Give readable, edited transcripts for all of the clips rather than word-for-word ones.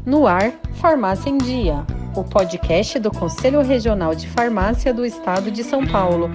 No ar, Farmácia em Dia, o podcast do Conselho Regional de Farmácia do Estado de São Paulo.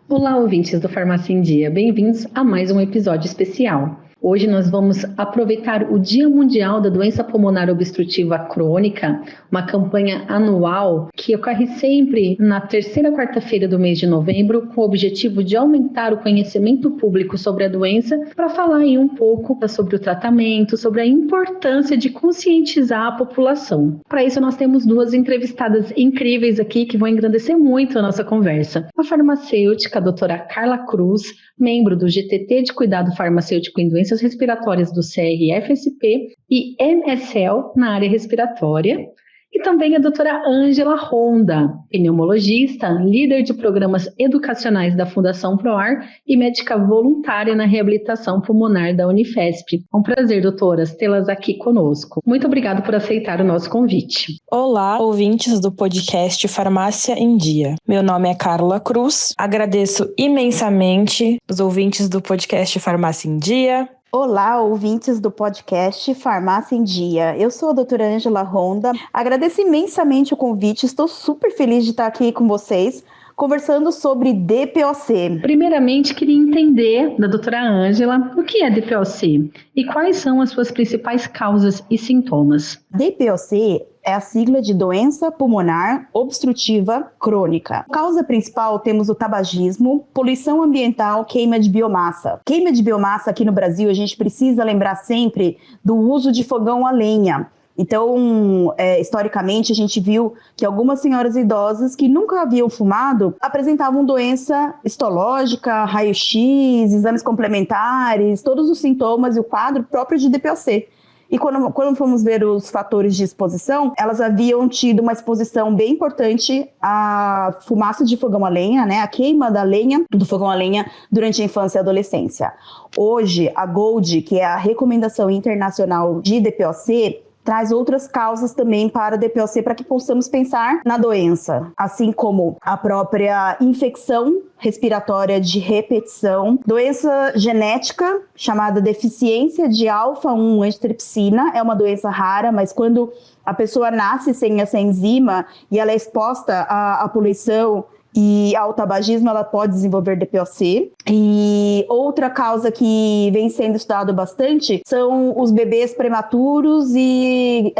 Olá, ouvintes do Farmácia em Dia, bem-vindos a mais um episódio especial. Hoje nós vamos aproveitar o Dia Mundial da Doença Pulmonar Obstrutiva Crônica, uma campanha anual que ocorre sempre na terceira quarta-feira do mês de novembro, com o objetivo de aumentar o conhecimento público sobre a doença, para falar aí um pouco sobre o tratamento, sobre a importância de conscientizar a população. Para isso nós temos duas entrevistadas incríveis aqui que vão engrandecer muito a nossa conversa. A farmacêutica, a doutora Carla Cruz, membro do GTT de Cuidado Farmacêutico em Doenças Respiratórias do CRFSP e MSL na área respiratória, e também a doutora Ângela Ronda, pneumologista, líder de programas educacionais da Fundação ProAr e médica voluntária na reabilitação pulmonar da Unifesp. É um prazer, doutoras, tê-las aqui conosco. Muito obrigada por aceitar o nosso convite. Olá, ouvintes do podcast Farmácia em Dia. Meu nome é Carla Cruz. Agradeço imensamente os ouvintes do podcast Farmácia em Dia. Olá, ouvintes do podcast Farmácia em Dia. Eu sou a doutora Ângela Ronda. Agradeço imensamente o convite. Estou super feliz de estar aqui com vocês, conversando sobre DPOC. Primeiramente, queria entender da doutora Ângela o que é DPOC e quais são as suas principais causas e sintomas. DPOC é a sigla de doença pulmonar obstrutiva crônica. A causa principal temos o tabagismo, poluição ambiental, queima de biomassa. Queima de biomassa aqui no Brasil, a gente precisa lembrar sempre do uso de fogão a lenha. Então, historicamente, a gente viu que algumas senhoras idosas que nunca haviam fumado apresentavam doença histológica, raio-x, exames complementares, todos os sintomas e o quadro próprio de DPOC. E quando fomos ver os fatores de exposição, elas haviam tido uma exposição bem importante à fumaça de fogão a lenha, né, a queima da lenha, do fogão a lenha durante a infância e adolescência. Hoje, a GOLD, que é a Recomendação Internacional de DPOC, traz outras causas também para a DPOC para que possamos pensar na doença, assim como a própria infecção respiratória de repetição, doença genética chamada deficiência de alfa-1 antitrypsina, é uma doença rara, mas quando a pessoa nasce sem essa enzima e ela é exposta à poluição e ao tabagismo, ela pode desenvolver DPOC. E outra causa que vem sendo estudado bastante são os bebês prematuros e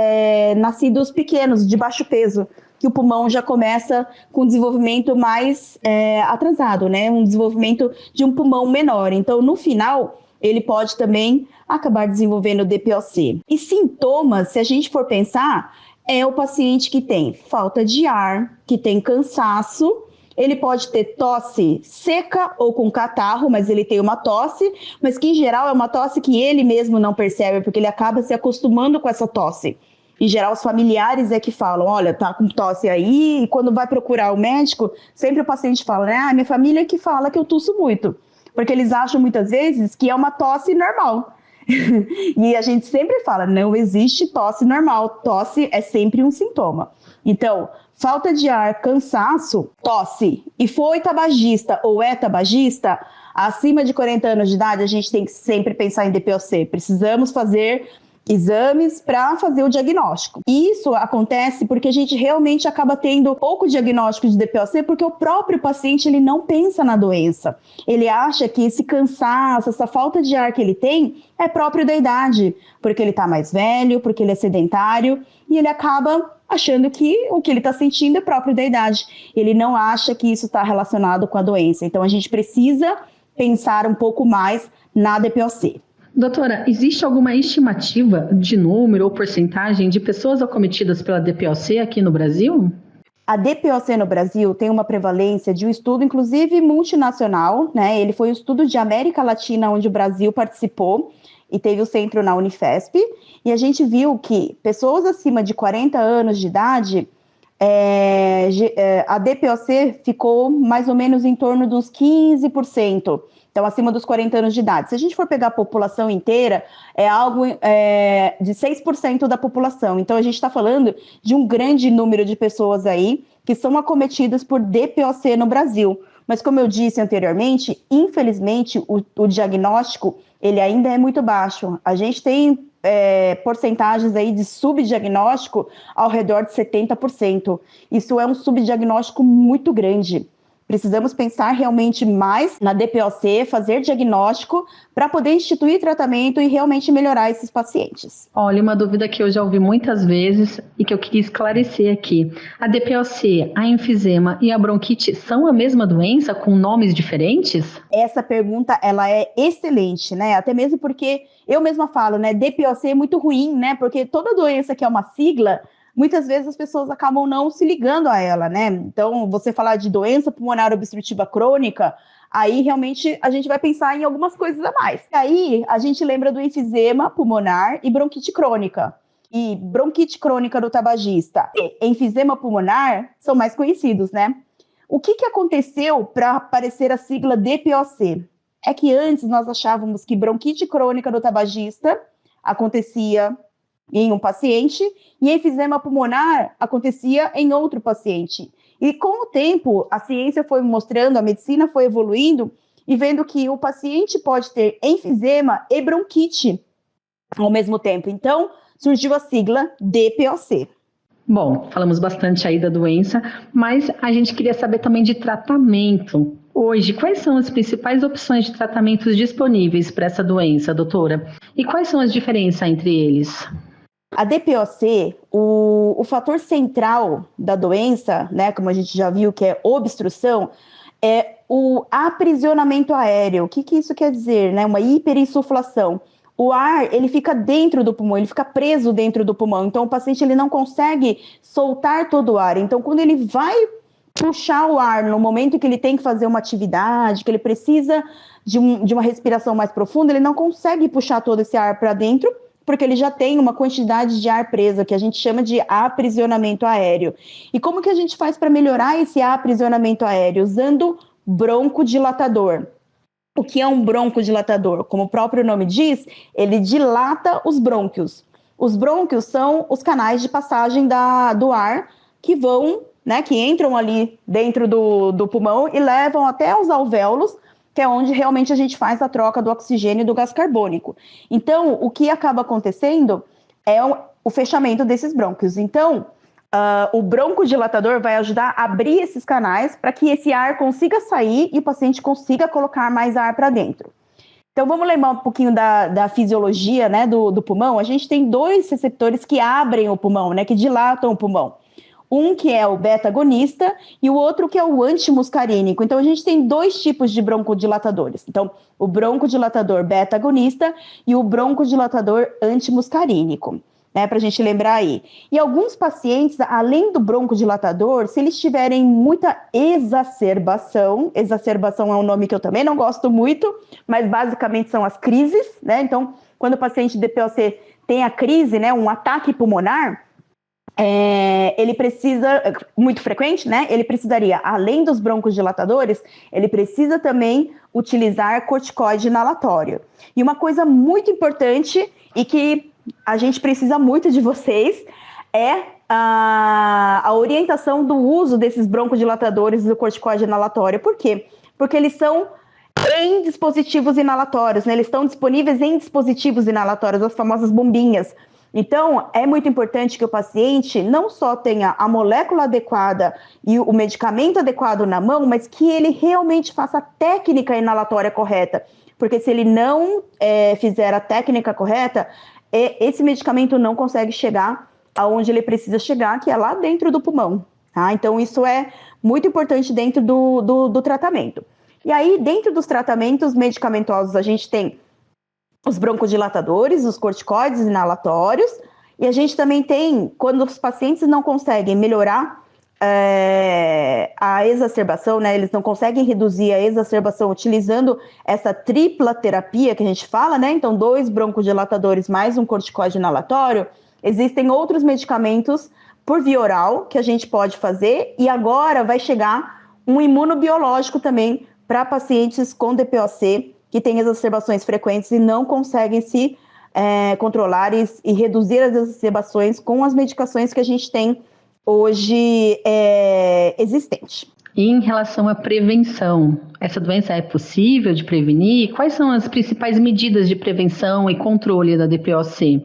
nascidos pequenos, de baixo peso, que o pulmão já começa com um desenvolvimento mais atrasado, né? Um desenvolvimento de um pulmão menor. Então, no final, ele pode também acabar desenvolvendo DPOC. E sintomas, se a gente for pensar, é o paciente que tem falta de ar, que tem cansaço. Ele pode ter tosse seca ou com catarro, mas ele tem uma tosse, mas que em geral é uma tosse que ele mesmo não percebe, porque ele acaba se acostumando com essa tosse. Em geral, os familiares é que falam, olha, tá com tosse aí, e quando vai procurar o médico, sempre o paciente fala, né, minha família que fala que eu tosso muito, porque eles acham muitas vezes que é uma tosse normal. E a gente sempre fala, não existe tosse normal, tosse é sempre um sintoma. Então, falta de ar, cansaço, tosse, e foi tabagista ou é tabagista, acima de 40 anos de idade, a gente tem que sempre pensar em DPOC. Precisamos fazer exames para fazer o diagnóstico. E isso acontece porque a gente realmente acaba tendo pouco diagnóstico de DPOC porque o próprio paciente ele não pensa na doença. Ele acha que esse cansaço, essa falta de ar que ele tem é próprio da idade, porque ele está mais velho, porque ele é sedentário e ele acaba achando que o que ele está sentindo é próprio da idade. Ele não acha que isso está relacionado com a doença. Então a gente precisa pensar um pouco mais na DPOC. Doutora, existe alguma estimativa de número ou porcentagem de pessoas acometidas pela DPOC aqui no Brasil? A DPOC no Brasil tem uma prevalência de um estudo, inclusive multinacional, né? Ele foi um estudo de América Latina, onde o Brasil participou e teve o centro na Unifesp. E a gente viu que pessoas acima de 40 anos de idade, a DPOC ficou mais ou menos em torno dos 15%. Então, acima dos 40 anos de idade. Se a gente for pegar a população inteira, é algo de 6% da população. Então, a gente está falando de um grande número de pessoas aí que são acometidas por DPOC no Brasil. Mas como eu disse anteriormente, infelizmente o diagnóstico ele ainda é muito baixo. A gente tem porcentagens aí de subdiagnóstico ao redor de 70%. Isso é um subdiagnóstico muito grande. Precisamos pensar realmente mais na DPOC, fazer diagnóstico para poder instituir tratamento e realmente melhorar esses pacientes. Olha, uma dúvida que eu já ouvi muitas vezes e que eu queria esclarecer aqui. A DPOC, a enfisema e a bronquite são a mesma doença com nomes diferentes? Essa pergunta, ela é excelente, né? Até mesmo porque eu mesma falo, né? DPOC é muito ruim, né? Porque toda doença que é uma sigla, muitas vezes as pessoas acabam não se ligando a ela, né? Então, você falar de doença pulmonar obstrutiva crônica, aí realmente a gente vai pensar em algumas coisas a mais. Aí a gente lembra do enfisema pulmonar e bronquite crônica. E bronquite crônica do tabagista e enfisema pulmonar são mais conhecidos, né? O que aconteceu para aparecer a sigla DPOC? É que antes nós achávamos que bronquite crônica do tabagista acontecia em um paciente e enfisema pulmonar acontecia em outro paciente. E com o tempo, a ciência foi mostrando, a medicina foi evoluindo e vendo que o paciente pode ter enfisema e bronquite ao mesmo tempo. Então, surgiu a sigla DPOC. Bom, falamos bastante aí da doença, mas a gente queria saber também de tratamento. Hoje, quais são as principais opções de tratamentos disponíveis para essa doença, doutora? E quais são as diferenças entre eles? A DPOC, o fator central da doença, né, como a gente já viu que é obstrução, é o aprisionamento aéreo. O que isso quer dizer? Né? Uma hiperinsuflação. O ar, ele fica dentro do pulmão, ele fica preso dentro do pulmão. Então, o paciente ele não consegue soltar todo o ar. Então, quando ele vai puxar o ar no momento que ele tem que fazer uma atividade, que ele precisa de uma respiração mais profunda, ele não consegue puxar todo esse ar para dentro, porque ele já tem uma quantidade de ar presa, que a gente chama de aprisionamento aéreo. E como que a gente faz para melhorar esse aprisionamento aéreo? Usando broncodilatador. O que é um broncodilatador? Como o próprio nome diz, ele dilata os brônquios. Os brônquios são os canais de passagem do ar que vão, né, que entram ali dentro do pulmão e levam até os alvéolos, que é onde realmente a gente faz a troca do oxigênio e do gás carbônico. Então, o que acaba acontecendo é o fechamento desses brônquios. Então, o broncodilatador vai ajudar a abrir esses canais para que esse ar consiga sair e o paciente consiga colocar mais ar para dentro. Então, vamos lembrar um pouquinho da fisiologia, né, do pulmão. A gente tem dois receptores que abrem o pulmão, né, que dilatam o pulmão. Um que é o beta-agonista e o outro que é o antimuscarínico. Então, a gente tem dois tipos de broncodilatadores. Então, o broncodilatador beta-agonista e o broncodilatador antimuscarínico, né, para a gente lembrar aí. E alguns pacientes, além do broncodilatador, se eles tiverem muita exacerbação é um nome que eu também não gosto muito, mas basicamente são as crises, né? Então, quando o paciente DPOC tem a crise, né, um ataque pulmonar, ele precisa, muito frequente, né? Ele precisaria, além dos broncodilatadores, ele precisa também utilizar corticoide inalatório. E uma coisa muito importante e que a gente precisa muito de vocês é a orientação do uso desses broncodilatadores do corticoide inalatório. Por quê? Porque eles são em dispositivos inalatórios, né? Eles estão disponíveis em dispositivos inalatórios, as famosas bombinhas. Então, é muito importante que o paciente não só tenha a molécula adequada e o medicamento adequado na mão, mas que ele realmente faça a técnica inalatória correta. Porque se ele não fizer a técnica correta, esse medicamento não consegue chegar aonde ele precisa chegar, que é lá dentro do pulmão. Tá? Então, isso é muito importante dentro do tratamento. E aí, dentro dos tratamentos medicamentosos, a gente tem os broncodilatadores, os corticoides inalatórios, e a gente também tem, quando os pacientes não conseguem melhorar a exacerbação, né, eles não conseguem reduzir a exacerbação utilizando essa tripla terapia que a gente fala, né, então 2 broncodilatadores mais um corticoide inalatório, existem outros medicamentos por via oral que a gente pode fazer, e agora vai chegar um imunobiológico também para pacientes com DPOC, que têm exacerbações frequentes e não conseguem se controlar e reduzir as exacerbações com as medicações que a gente tem hoje existente. E em relação à prevenção, essa doença é possível de prevenir? Quais são as principais medidas de prevenção e controle da DPOC?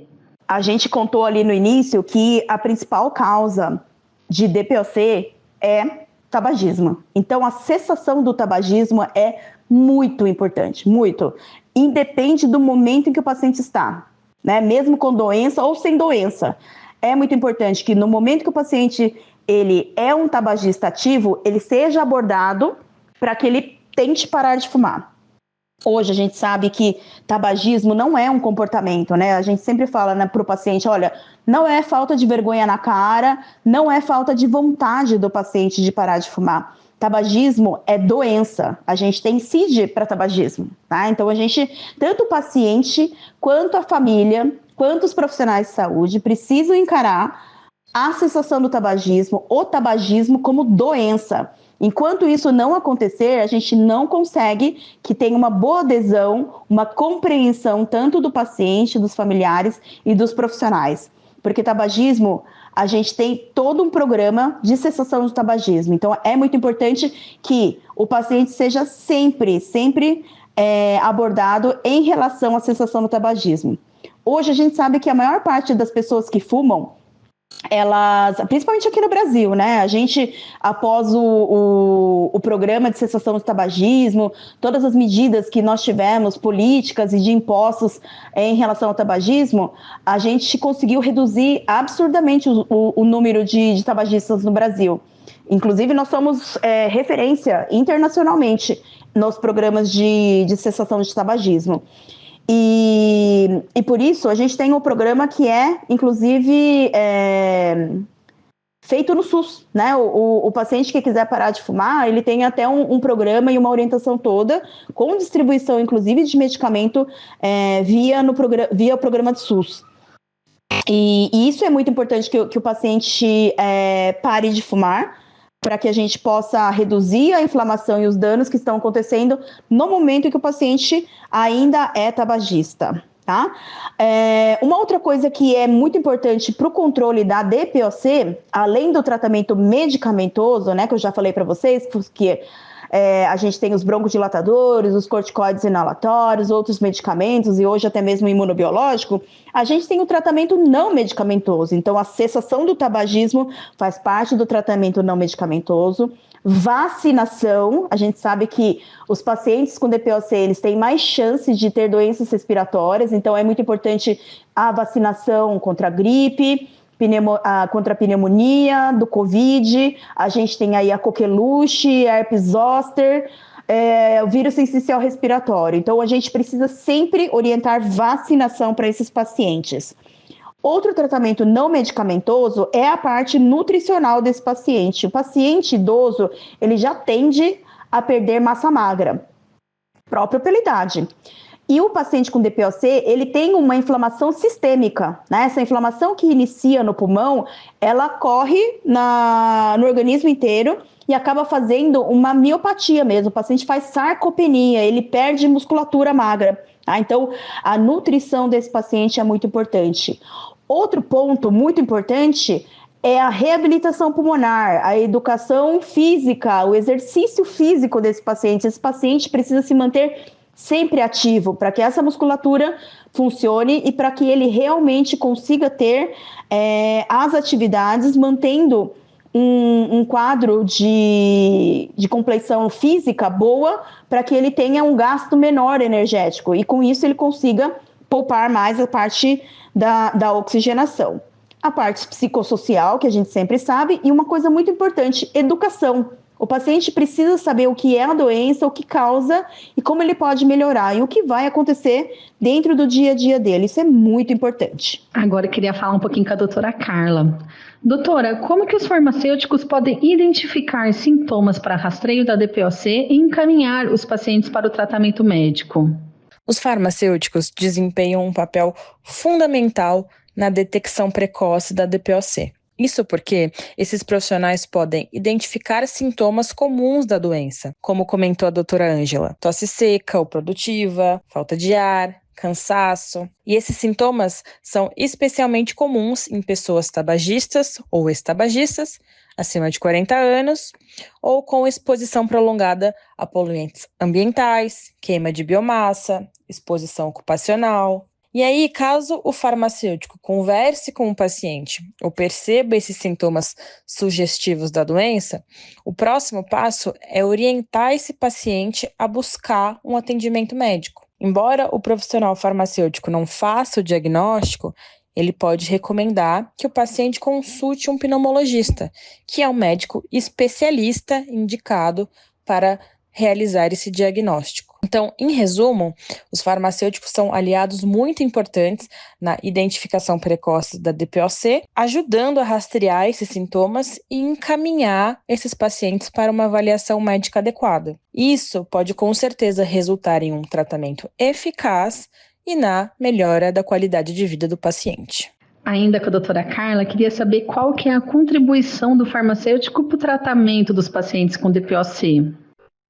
A gente contou ali no início que a principal causa de DPOC é tabagismo. Então, a cessação do tabagismo é muito importante, muito. Independe do momento em que o paciente está, né? Mesmo com doença ou sem doença. É muito importante que no momento que o paciente ele é um tabagista ativo, ele seja abordado para que ele tente parar de fumar. Hoje a gente sabe que tabagismo não é um comportamento, né? A gente sempre fala, né, para o paciente, olha, não é falta de vergonha na cara, não é falta de vontade do paciente de parar de fumar. Tabagismo é doença. A gente tem CID para tabagismo, tá? Então a gente, tanto o paciente quanto a família, quanto os profissionais de saúde precisam encarar a cessação do tabagismo, o tabagismo como doença. Enquanto isso não acontecer, a gente não consegue que tenha uma boa adesão, uma compreensão tanto do paciente, dos familiares e dos profissionais. Porque tabagismo, a gente tem todo um programa de cessação do tabagismo. Então, é muito importante que o paciente seja sempre abordado em relação à cessação do tabagismo. Hoje, a gente sabe que a maior parte das pessoas que fumam, elas, principalmente aqui no Brasil, né? A gente, após o programa de cessação do tabagismo, todas as medidas que nós tivemos, políticas e de impostos em relação ao tabagismo, a gente conseguiu reduzir absurdamente o número de tabagistas no Brasil. Inclusive, nós somos referência internacionalmente nos programas de cessação de tabagismo. E por isso a gente tem um programa que é, inclusive, feito no SUS, né? O paciente que quiser parar de fumar, ele tem até um programa e uma orientação toda, com distribuição, inclusive, de medicamento via o programa de SUS. E isso é muito importante, que o paciente pare de fumar, para que a gente possa reduzir a inflamação e os danos que estão acontecendo no momento em que o paciente ainda é tabagista, tá? Uma outra coisa que é muito importante para o controle da DPOC, além do tratamento medicamentoso, né, que eu já falei para vocês, que a gente tem os broncodilatadores, os corticoides inalatórios, outros medicamentos e hoje até mesmo imunobiológico, a gente tem o tratamento não medicamentoso. Então, a cessação do tabagismo faz parte do tratamento não medicamentoso. Vacinação, a gente sabe que os pacientes com DPOC, eles têm mais chances de ter doenças respiratórias, então é muito importante a vacinação contra a gripe, contra a pneumonia, do Covid, a gente tem aí a coqueluche, a herpes zoster, o vírus sensicial respiratório. Então, a gente precisa sempre orientar vacinação para esses pacientes. Outro tratamento não medicamentoso é a parte nutricional desse paciente. O paciente idoso, ele já tende a perder massa magra, próprio pela idade. E o paciente com DPOC, ele tem uma inflamação sistêmica, né? Essa inflamação que inicia no pulmão, ela corre no organismo inteiro e acaba fazendo uma miopatia mesmo. O paciente faz sarcopenia, ele perde musculatura magra. Tá? Então, a nutrição desse paciente é muito importante. Outro ponto muito importante é a reabilitação pulmonar, a educação física, o exercício físico desse paciente. Esse paciente precisa se manter sempre ativo, para que essa musculatura funcione e para que ele realmente consiga ter as atividades, mantendo um quadro de compleição física boa, para que ele tenha um gasto menor energético e com isso ele consiga poupar mais a parte da oxigenação. A parte psicossocial, que a gente sempre sabe, e uma coisa muito importante, educação. O paciente precisa saber o que é a doença, o que causa e como ele pode melhorar e o que vai acontecer dentro do dia a dia dele. Isso é muito importante. Agora eu queria falar um pouquinho com a doutora Carla. Doutora, como que os farmacêuticos podem identificar sintomas para rastreio da DPOC e encaminhar os pacientes para o tratamento médico? Os farmacêuticos desempenham um papel fundamental na detecção precoce da DPOC. Isso porque esses profissionais podem identificar sintomas comuns da doença, como comentou a doutora Ângela: tosse seca ou produtiva, falta de ar, cansaço. E esses sintomas são especialmente comuns em pessoas tabagistas ou ex-tabagistas, acima de 40 anos, ou com exposição prolongada a poluentes ambientais, queima de biomassa, exposição ocupacional. E aí, caso o farmacêutico converse com o paciente ou perceba esses sintomas sugestivos da doença, o próximo passo é orientar esse paciente a buscar um atendimento médico. Embora o profissional farmacêutico não faça o diagnóstico, ele pode recomendar que o paciente consulte um pneumologista, que é um médico especialista indicado para realizar esse diagnóstico. Então, em resumo, os farmacêuticos são aliados muito importantes na identificação precoce da DPOC, ajudando a rastrear esses sintomas e encaminhar esses pacientes para uma avaliação médica adequada. Isso pode com certeza resultar em um tratamento eficaz e na melhora da qualidade de vida do paciente. Ainda com a doutora Carla, queria saber qual que é a contribuição do farmacêutico para o tratamento dos pacientes com DPOC.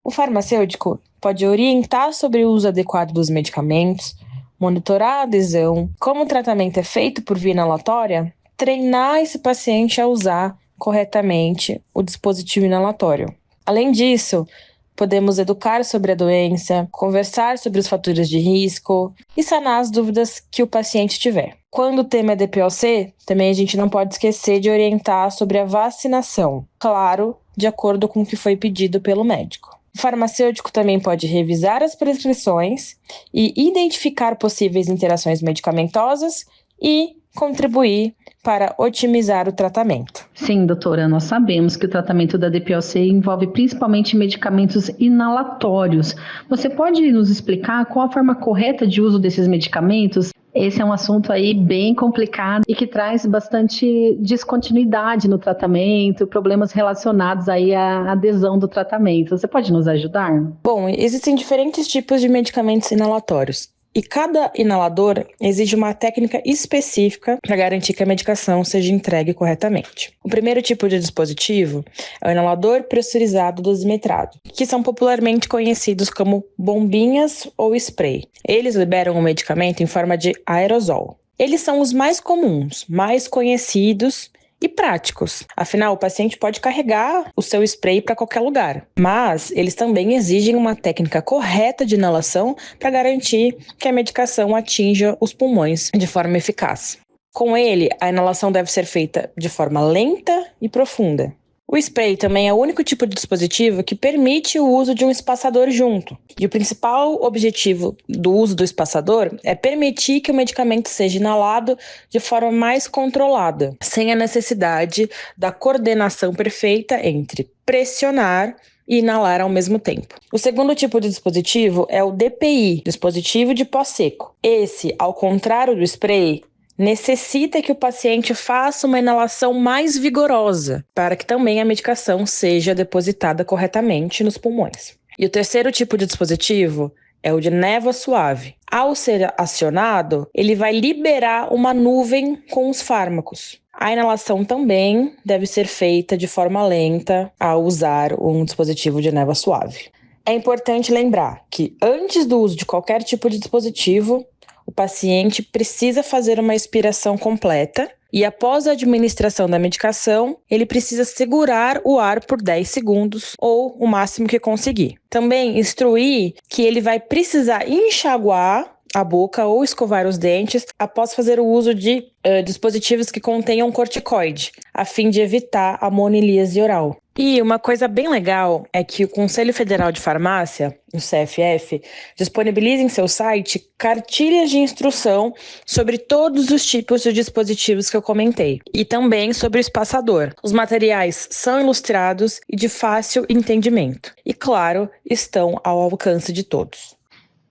O farmacêutico pode orientar sobre o uso adequado dos medicamentos, monitorar a adesão, como o tratamento é feito por via inalatória, treinar esse paciente a usar corretamente o dispositivo inalatório. Além disso, podemos educar sobre a doença, conversar sobre os fatores de risco e sanar as dúvidas que o paciente tiver. Quando o tema é DPOC, também a gente não pode esquecer de orientar sobre a vacinação, claro, de acordo com o que foi pedido pelo médico. O farmacêutico também pode revisar as prescrições e identificar possíveis interações medicamentosas e contribuir para otimizar o tratamento. Sim, doutora, nós sabemos que o tratamento da DPOC envolve principalmente medicamentos inalatórios. Você pode nos explicar qual a forma correta de uso desses medicamentos? Esse é um assunto aí bem complicado e que traz bastante descontinuidade no tratamento, problemas relacionados aí à adesão do tratamento. Você pode nos ajudar? Bom, existem diferentes tipos de medicamentos inalatórios. E cada inalador exige uma técnica específica para garantir que a medicação seja entregue corretamente. O primeiro tipo de dispositivo é o inalador pressurizado dosimetrado, que são popularmente conhecidos como bombinhas ou spray. Eles liberam o medicamento em forma de aerosol. Eles são os mais comuns, mais conhecidos e práticos. Afinal, o paciente pode carregar o seu spray para qualquer lugar. Mas eles também exigem uma técnica correta de inalação para garantir que a medicação atinja os pulmões de forma eficaz. Com ele, a inalação deve ser feita de forma lenta e profunda. O spray também é o único tipo de dispositivo que permite o uso de um espaçador junto. E o principal objetivo do uso do espaçador é permitir que o medicamento seja inalado de forma mais controlada, sem a necessidade da coordenação perfeita entre pressionar e inalar ao mesmo tempo. O segundo tipo de dispositivo é o DPI, dispositivo de pó seco. Esse, ao contrário do spray, necessita que o paciente faça uma inalação mais vigorosa para que também a medicação seja depositada corretamente nos pulmões. E o terceiro tipo de dispositivo é o de névoa suave. Ao ser acionado, ele vai liberar uma nuvem com os fármacos. A inalação também deve ser feita de forma lenta ao usar um dispositivo de névoa suave. É importante lembrar que antes do uso de qualquer tipo de dispositivo, o paciente precisa fazer uma expiração completa e, após a administração da medicação, ele precisa segurar o ar por 10 segundos ou o máximo que conseguir. Também instruir que ele vai precisar enxaguar a boca ou escovar os dentes após fazer o uso de dispositivos que contenham corticoide, a fim de evitar a monilíase oral. E uma coisa bem legal é que o Conselho Federal de Farmácia, o CFF, disponibiliza em seu site cartilhas de instrução sobre todos os tipos de dispositivos que eu comentei, e também sobre o espaçador. Os materiais são ilustrados e de fácil entendimento, e claro, estão ao alcance de todos.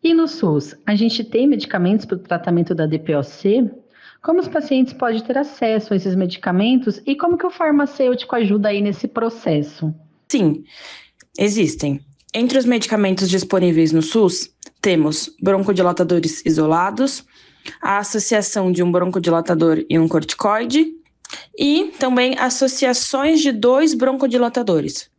E no SUS, a gente tem medicamentos para o tratamento da DPOC? Como os pacientes podem ter acesso a esses medicamentos e como que o farmacêutico ajuda aí nesse processo? Sim, existem. Entre os medicamentos disponíveis no SUS, temos broncodilatadores isolados, a associação de um broncodilatador e um corticoide e também associações de 2 broncodilatadores.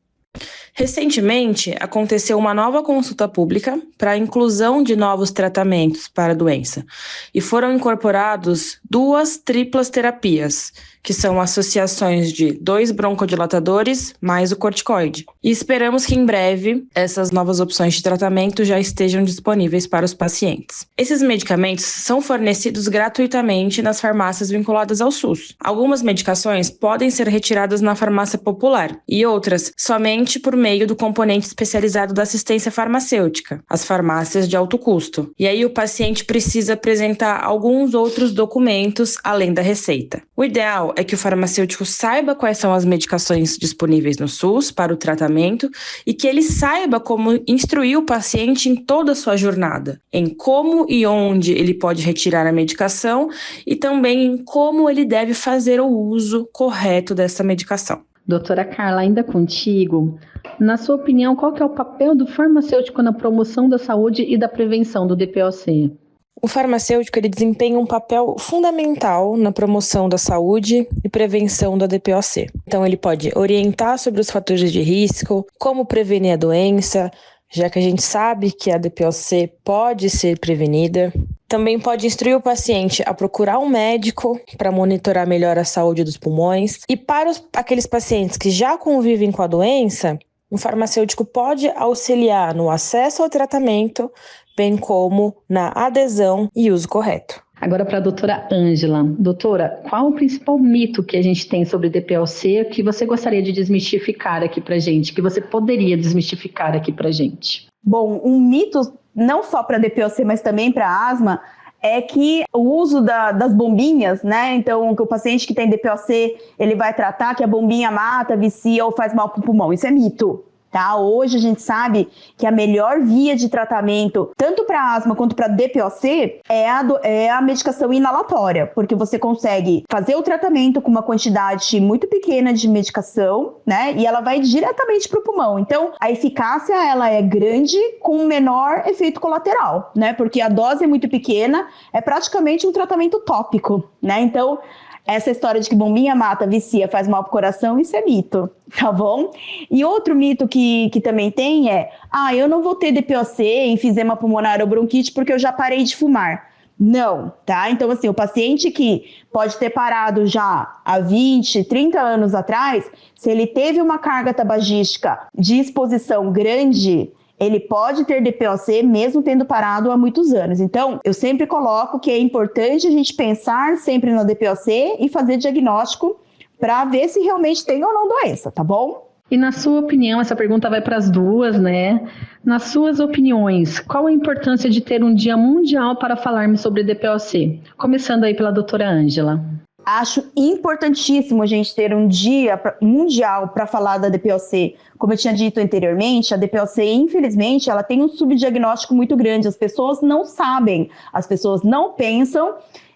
Recentemente, aconteceu uma nova consulta pública para a inclusão de novos tratamentos para a doença e foram incorporados 2 triplas terapias, que são associações de 2 broncodilatadores mais o corticoide. E esperamos que em breve essas novas opções de tratamento já estejam disponíveis para os pacientes. Esses medicamentos são fornecidos gratuitamente nas farmácias vinculadas ao SUS. Algumas medicações podem ser retiradas na farmácia popular e outras somente por meio do componente especializado da assistência farmacêutica, as farmácias de alto custo. E aí o paciente precisa apresentar alguns outros documentos além da receita. O ideal é que o farmacêutico saiba quais são as medicações disponíveis no SUS para o tratamento e que ele saiba como instruir o paciente em toda a sua jornada, em como e onde ele pode retirar a medicação e também em como ele deve fazer o uso correto dessa medicação. Doutora Carla, ainda contigo, na sua opinião, qual que é o papel do farmacêutico na promoção da saúde e da prevenção do DPOC? O farmacêutico ele desempenha um papel fundamental na promoção da saúde e prevenção da DPOC. Então, ele pode orientar sobre os fatores de risco, como prevenir a doença, já que a gente sabe que a DPOC pode ser prevenida. Também pode instruir o paciente a procurar um médico para monitorar melhor a saúde dos pulmões. E para aqueles pacientes que já convivem com a doença, o farmacêutico pode auxiliar no acesso ao tratamento, bem como na adesão e uso correto. Agora para a doutora Ângela. Doutora, qual o principal mito que a gente tem sobre DPOC que você gostaria de desmistificar aqui para a gente, que você poderia desmistificar aqui para a gente? Bom, um mito não só para DPOC, mas também para asma, é que o uso das bombinhas, né? Então, que o paciente que tem DPOC, ele vai tratar que a bombinha mata, vicia ou faz mal para o pulmão. Isso é mito. Tá? Hoje a gente sabe que a melhor via de tratamento, tanto para asma quanto para DPOC, é a medicação inalatória, porque você consegue fazer o tratamento com uma quantidade muito pequena de medicação, né? E ela vai diretamente para o pulmão. Então, a eficácia ela é grande com menor efeito colateral, né? Porque a dose é muito pequena, é praticamente um tratamento tópico, né? Então, essa história de que bombinha mata, vicia, faz mal pro coração, isso é mito, tá bom? E outro mito que também tem é, eu não vou ter DPOC, enfisema pulmonar ou bronquite porque eu já parei de fumar. Não, tá? Então, assim, o paciente que pode ter parado já há 20, 30 anos atrás, se ele teve uma carga tabagística de exposição grande, ele pode ter DPOC mesmo tendo parado há muitos anos. Então, eu sempre coloco que é importante a gente pensar sempre na DPOC e fazer diagnóstico para ver se realmente tem ou não doença, tá bom? E na sua opinião, essa pergunta vai para as duas, né? Nas suas opiniões, qual a importância de ter um dia mundial para falarmos sobre DPOC? Começando aí pela doutora Ângela. Acho importantíssimo a gente ter um dia mundial para falar da DPOC. Como eu tinha dito anteriormente, a DPOC, infelizmente, ela tem um subdiagnóstico muito grande. As pessoas não sabem, as pessoas não pensam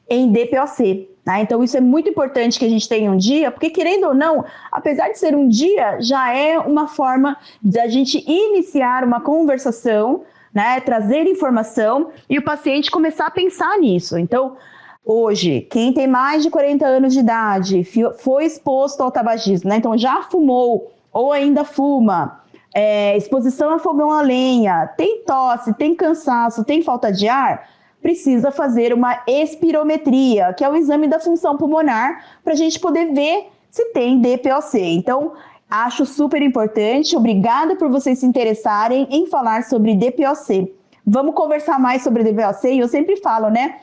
em DPOC. Tá? Então, isso é muito importante que a gente tenha um dia, porque, querendo ou não, apesar de ser um dia, já é uma forma de a gente iniciar uma conversação, né, trazer informação e o paciente começar a pensar nisso. Então, hoje, quem tem mais de 40 anos de idade, foi exposto ao tabagismo, né? Então já fumou ou ainda fuma, exposição a fogão a lenha, tem tosse, tem cansaço, tem falta de ar, precisa fazer uma espirometria, que é o exame da função pulmonar, para a gente poder ver se tem DPOC. Então, acho super importante, obrigada por vocês se interessarem em falar sobre DPOC. Vamos conversar mais sobre DPOC, e eu sempre falo, né?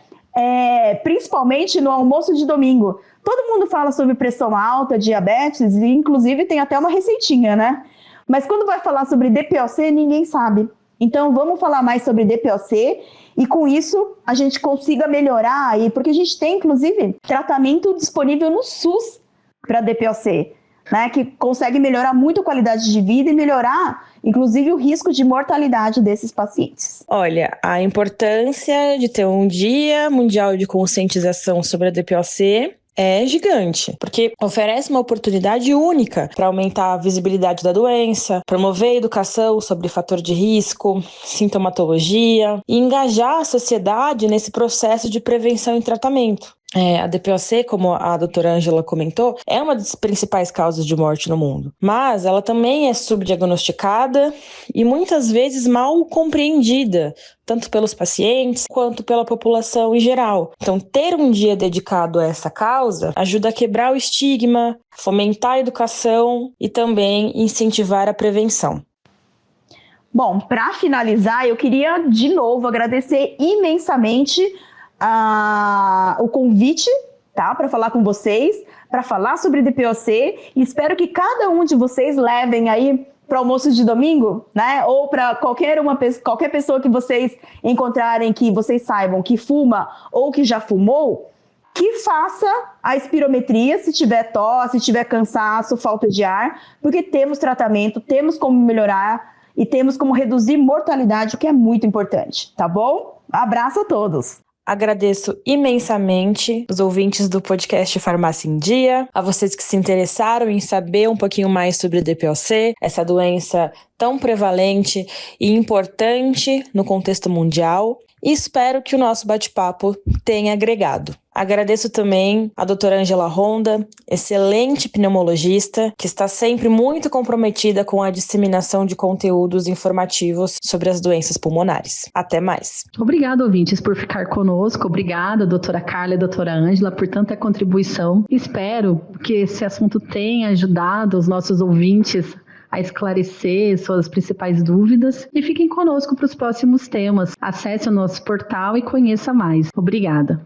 Principalmente no almoço de domingo. Todo mundo fala sobre pressão alta, diabetes, e inclusive tem até uma receitinha, né? Mas quando vai falar sobre DPOC, ninguém sabe. Então vamos falar mais sobre DPOC e com isso a gente consiga melhorar aí, porque a gente tem inclusive tratamento disponível no SUS para DPOC, né? Que consegue melhorar muito a qualidade de vida e melhorar inclusive o risco de mortalidade desses pacientes. Olha, a importância de ter um dia mundial de conscientização sobre a DPOC é gigante, porque oferece uma oportunidade única para aumentar a visibilidade da doença, promover a educação sobre fator de risco, sintomatologia e engajar a sociedade nesse processo de prevenção e tratamento. A DPOC, como a doutora Ângela comentou, é uma das principais causas de morte no mundo. Mas ela também é subdiagnosticada e muitas vezes mal compreendida, tanto pelos pacientes quanto pela população em geral. Então, ter um dia dedicado a essa causa ajuda a quebrar o estigma, fomentar a educação e também incentivar a prevenção. Bom, para finalizar, eu queria de novo agradecer imensamente o convite, tá, para falar com vocês, para falar sobre DPOC, e espero que cada um de vocês levem aí para o almoço de domingo, né, ou para qualquer pessoa que vocês encontrarem, que vocês saibam que fuma ou que já fumou, que faça a espirometria se tiver tosse, se tiver cansaço, falta de ar, porque temos tratamento, temos como melhorar e temos como reduzir mortalidade, o que é muito importante, tá bom? Abraço a todos! Agradeço imensamente os ouvintes do podcast Farmácia em Dia, a vocês que se interessaram em saber um pouquinho mais sobre DPOC, essa doença tão prevalente e importante no contexto mundial, e espero que o nosso bate-papo tenha agregado. Agradeço também a doutora Ângela Ronda, excelente pneumologista, que está sempre muito comprometida com a disseminação de conteúdos informativos sobre as doenças pulmonares. Até mais. Obrigada, ouvintes, por ficar conosco. Obrigada, doutora Carla e doutora Ângela, por tanta contribuição. Espero que esse assunto tenha ajudado os nossos ouvintes a esclarecer suas principais dúvidas e fiquem conosco para os próximos temas. Acesse o nosso portal e conheça mais. Obrigada.